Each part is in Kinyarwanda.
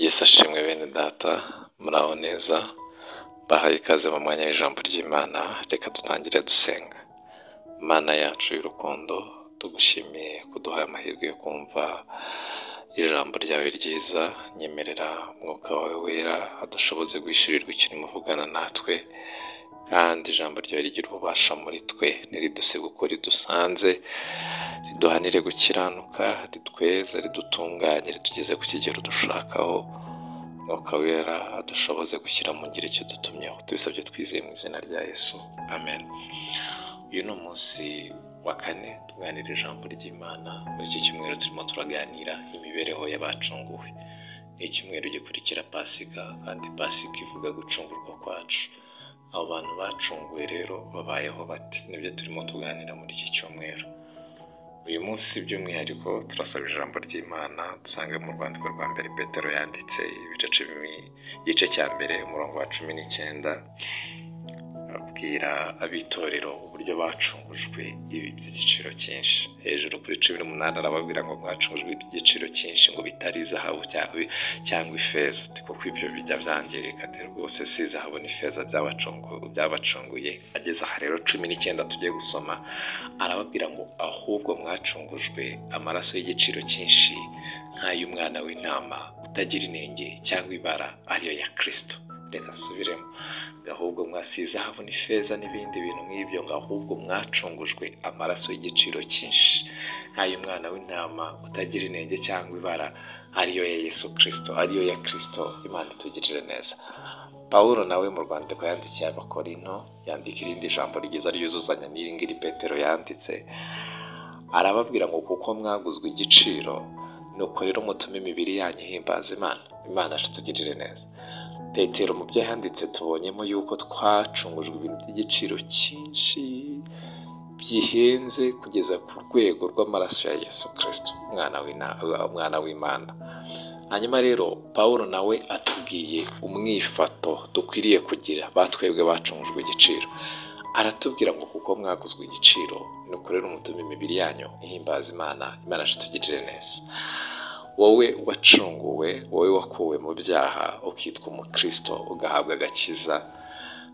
Yesu ashimwe bene data, muraho neza, bahaye ikaze mu mwanya w'ijambo ry'Imana. Reka dutangire dusenga. Mana yacu y'urukundo, tugushimiye kuduha amahirwe yo kumva ijambo ryawe ryiza. Nyemerera umwuka wawe wera adushoboze guhishurirwa ikintu muvugana natwe, kandi ijambo ryawe rigira ububasha muri twe, ntiriduse gukora idusanze, riduhanire gukiranuka, ritweze, ridutunganye, ritugeze ku kigero dushakaho. Mwuka wera adushoboze gushyira mu ngiro icyo dutumyeho, tubisabye twizeye mu izina rya Yesu, amen. Uyu ni umunsi wa kane tuganira ijambo ry'Imana. Muri iki cyumweru turimo turaganira imibereho y'abacunguwe. Ni icyumweru gikurikira Pasika, kandi Pasika ivuga gucungurwa kwacu. Abo bantu bacunguwe rero babayeho bati? Nibyo turimo tuganira muri iki cyumweru. Uyu munsi by'umwihariko turasaba ijambo ry'Imana dusanga mu rwandiko rwa mbere Petero yanditse igice cya mbere umurongo wa 19, abwira abitorero uburyo bacungujwe iby'igiciro cyinshi. Hejuru kuri 18 arababwira ngo mwacungujwe iby'igiciro cyinshi, ngo bitari zahabu cyangwa ifeza, kuko ibyo bijya byangirika rwose. Si zahabu n'ifeza byabacunguye. Ageze aha rero 19 tugiye gusoma, arababwira ngo ahubwo mwacungujwe amaraso y'igiciro cyinshi, nk'ay'umwana w'intama utagira inenge cyangwa ibara, ariyo ya Kristo. Reka asubiremo, ahubwo mwasize zahabu n'ifeza n'ibindi bintu nk'ibyo, ngo ahubwo mwacungujwe amaraso y'igiciro cyinshi, nk'ay'umwana w'intama utagira inenge cyangwa ibara, ariyo ya Yesu Kristo, ariyo ya Kristo. Imana itugirire neza. Pawulo nawe mu rwandiko yandikiye Abakorinto yandika irindi jambo ryiza ryuzuzanya n'iri ngiri Petero yanditse, arababwira ngo kuko mwaguzwe igiciro, nuko rero mutume imibiri yanyu ihimbaza Imana. Imana itugirire neza. Petero mu byo yanditse tubonyemo yuko twacungujwe ibintu by'igiciro cyinshi bihenze, kugeza ku rwego rw'amaraso ya Yesu Kristo, umwana w'Imana. Hanyuma rero Pawulo nawe atubwiye umwifato dukwiriye kugira batwebwe bacungujwe igiciro. Aratubwira ngo kuko mwaguzwe igiciro, nuko rero mutume imibiri yanyu ihimbaza Imana. Imana itugirire neza. Wowe wacunguwe, wowe wakuwe mu byaha ukitwa umukristo, ugahabwa agakiza,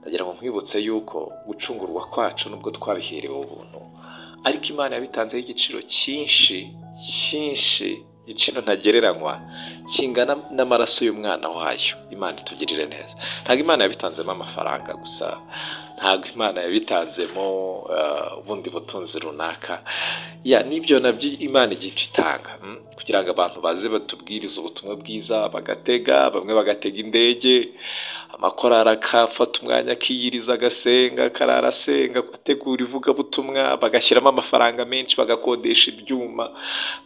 ndagira ngo nkwibutse yuko gucungurwa kwacu nubwo twabiherewe ubuntu, ariko Imana yabitanzeho igiciro cyinshi, igiciro ntagereranywa, kingana n'amaraso y'umwana wayo. Imana itugirire neza. Ntabwo Imana yabitanzemo amafaranga gusa, ntabwo Imana yabitanzemo ubundi butunzi runaka. Nibyo nabyo Imana igiye itanga kugira ngo abantu baze batubwirize ubutumwa bwiza, bamwe bagatega indege, amakorari akafata umwanya akiyiriza, agasenga, akarara asenga, agategura ivugabutumwa, bagashyiramo amafaranga menshi, bagakodesha ibyuma,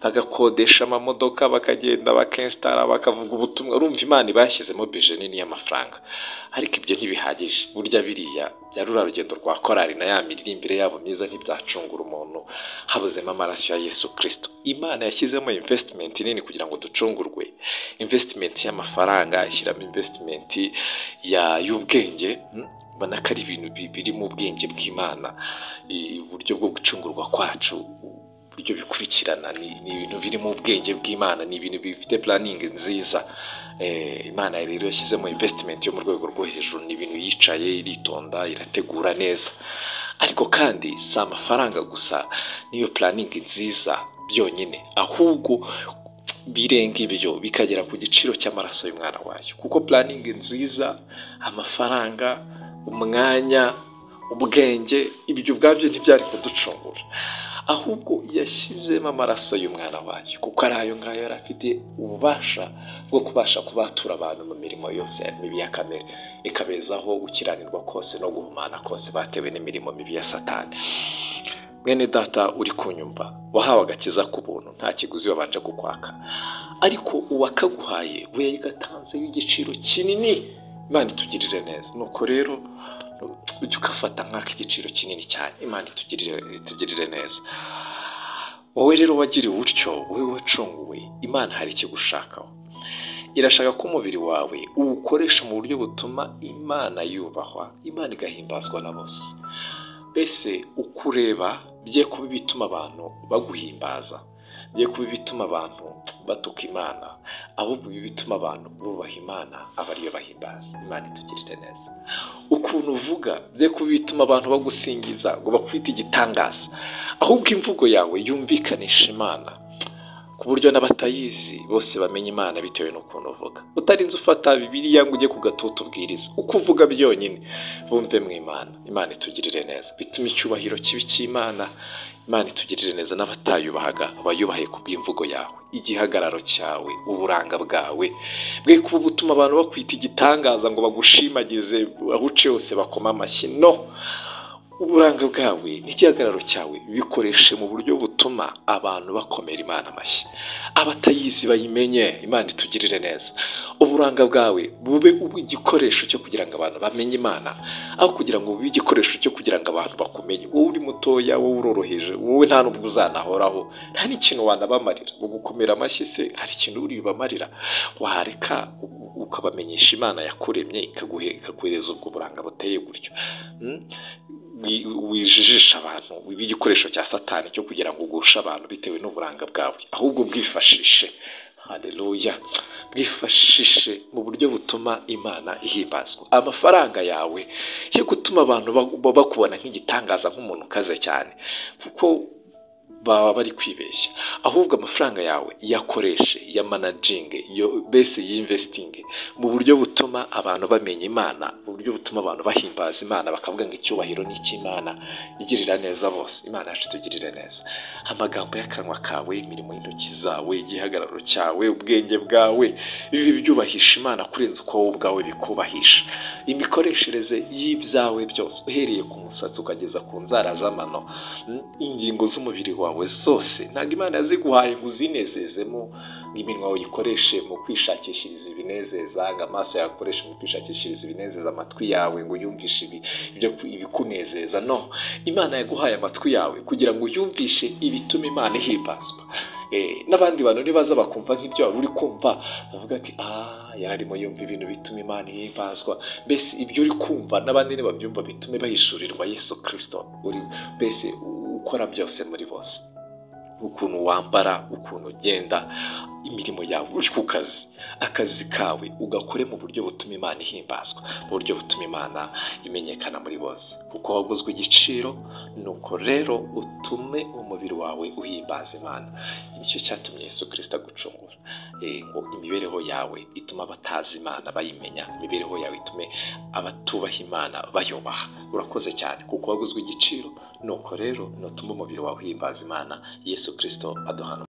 bagakodesha amamodoka, bakagenda bakinstara, bakavuga ubutumwa. Urumva Imana ibashyizemo bije nini y'amafaranga, ariko ibyo ntibihagije. Burya biriya bya rura rugendo rwa korari na ya miririmbire yabo myiza ntibyacungura umuntu habuzemo amaraso ya Yesu Kristo. Imana yashyizemo investment nini kugira ngo ducungurwe, investment y'amafaranga, ishyiramo investment y'ubwenge. Mbona ko ari ibintu biri mu bwenge bw'Imana. Uburyo bwo gucungurwa kwacu, uburyo bikurikirana, ni ibintu biri mu bwenge bw'Imana, ni ibintu bifite planning nziza. Imana rero yashyizemo investment yo mu rwego rwo hejuru, ni ibintu yicaye iritonda, irategura neza. Ariko kandi si amafaranga gusa niyo planning nziza byonyine, ahubwo birenga ibyo bikagera ku giciro cy'amaraso y'umwana wayo. Kuko planning nziza, amafaranga, umwanya, ubwenge, ibyo ubwabyo ntibyari kuducungura, ahubwo yashyizemo amaraso y'umwana wayo, kuko ari ayo ngayo yari afite ububasha bwo kubasha kubatura abantu mu mirimo yose mibi ya kamere, ikabezaho gukiranirwa kose no guhumana kose batewe n'imirimo mibi ya Satani. Mwene data uri kunyumva, wahawe agakiza ku buntu, nta kiguzi wabanje kukwaka, ariko uwakaguhaye we yagatanzeho igiciro kinini. Imana itugirire neza. Nuko rero ujye ukafata nk'aka igiciro kinini cyane. Imana itugirire neza. Wowe rero wagiriwe utyo, wowe wacunguwe, Imana hari ikigushakaho. Irashaka ko umubiri wawe uwukoresha mu buryo butuma Imana yubahwa, Imana igahimbazwa na bose. Mbese ukureba bye kuba bituma abantu baguhimbaza, bye kuba bituma abantu batuka Imana, ahubwo bituma abantu bubaha Imana aba ariyo bahimbaza. Imana itugirire neza. Ukuntu uvuga bye kuba bituma abantu bagusingiza ngo bakwite igitangaza, ahubwo imvugo yawe yumvikanisha Imana ku buryo n'abatayizi bose bamenya Imana bitewe n'ukuntu uvuga. Utarinze ufata Bibiliya ngo ujye ku gatutu ubwiriza, uko uvuga byonyine bumve mu Imana. Imana itugirire neza. Bituma icyubahiro kibi cy'Imana. Imana itugirire neza. N'abatayubahaga bayubahe ku bw'imvugo yawe, igihagararo cyawe, uburanga bwawe bwe kuba butuma abantu bakwita igitangaza ngo bagushimagize aho uce hose bakoma amashyi. No, uburanga bwawe n'igihagararo cyawe bikoreshe mu buryo butuma abantu bakomera Imana amashyi. Abatayizi bayimenye. Imana itugirire neza. Uburanga bwawe bube igikoresho cyo kugira ngo abantu bamenye Imana, aho kugira ngo bube igikoresho cyo kugira ngo abantu bakumenye. Wowe uri mutoya, wowe uroroheje, wowe nta n'ubwo uzanahoraho, nta n'ikintu wanabamarira. Gukomera amashyi se hari ikintu uri bamarira? Wareka ukabamenyesha Imana yakuremye ikaguhereza ubwo buranga buteye gutyo. Wijijisha abantu, wiba igikoresho cya Satani cyo kugira ngo ugushe abantu bitewe n'uburanga bwawe, ahubwo bwifashishe. Haleluya. Bwifashishe mu buryo butuma Imana ihimbazwa. Amafaranga yawe yo gutuma abantu bakubona nk'igitangaza, nk'umuntu ukaze cyane, kuko baba bari kwibeshya. Ahubwo amafaranga yawe yakoreshe, ya managing, yo base y'investing mu buryo butuma abantu bamenya Imana, mu buryo butuma abantu bahimbaza Imana, bakavuga ngo icyubahiro ni icy'Imana igirira neza bose. Imana yacu tugirire neza. Amagambo y'akanwa kawe, imirimo y'intoki zawe, igihagararo cyawe, ubwenge bwawe ibi byubahisha Imana kurenza uko wowe ubwawe bikubahisha. Imikoreshereze y'ibyawe byose, uhereye ku musatsi ukageza ku nzara z'amano, ingingo z'umubiri wawe zose, ntabwo Imana yaziguhaye ngo uzinezezemo, ngo iminwa uyikoreshe mu kwishakishiriza ibinezeza, ngo amaso yakoreshe mu kwishakishiriza ibinezeza, amatwi yawe ngo yumvishe ibikunezeza. No, Imana yaguhaye amatwi yawe kugira ngo yumvishe ibituma Imana ihimbazwa. N'abandi bantu nibaza bakumva nk'ibyo wari uri kumva, bavuga ati yararimo yumva ibintu bituma Imana ihimbazwa. Mbese ibyo uri kumva n'abandi nibabyumva bitume bahishurirwa Yesu Kristo. Uri mbese ukora byose muri bose, ukuntu wambara, ukuntu ugenda, imirimo yawe, uri ku kazi, akazi kawe ugakore mu buryo butuma Imana ihimbazwa, mu buryo butuma Imana imenyekana muri bose, kuko waguzwe igiciro. Nuko rero utume umubiri wawe uhimbaza Imana. Nicyo cyatumye Yesu Kristo agucungura, ngo imibereho yawe ituma abatazi Imana bayimenya, imibereho yawe itume abatubaha Imana bayubaha. Urakoze cyane kuko waguzwe igiciro. Nuko rero nutuma umubiri wawe uhimbaza Imana. Yesu Kristo aduhana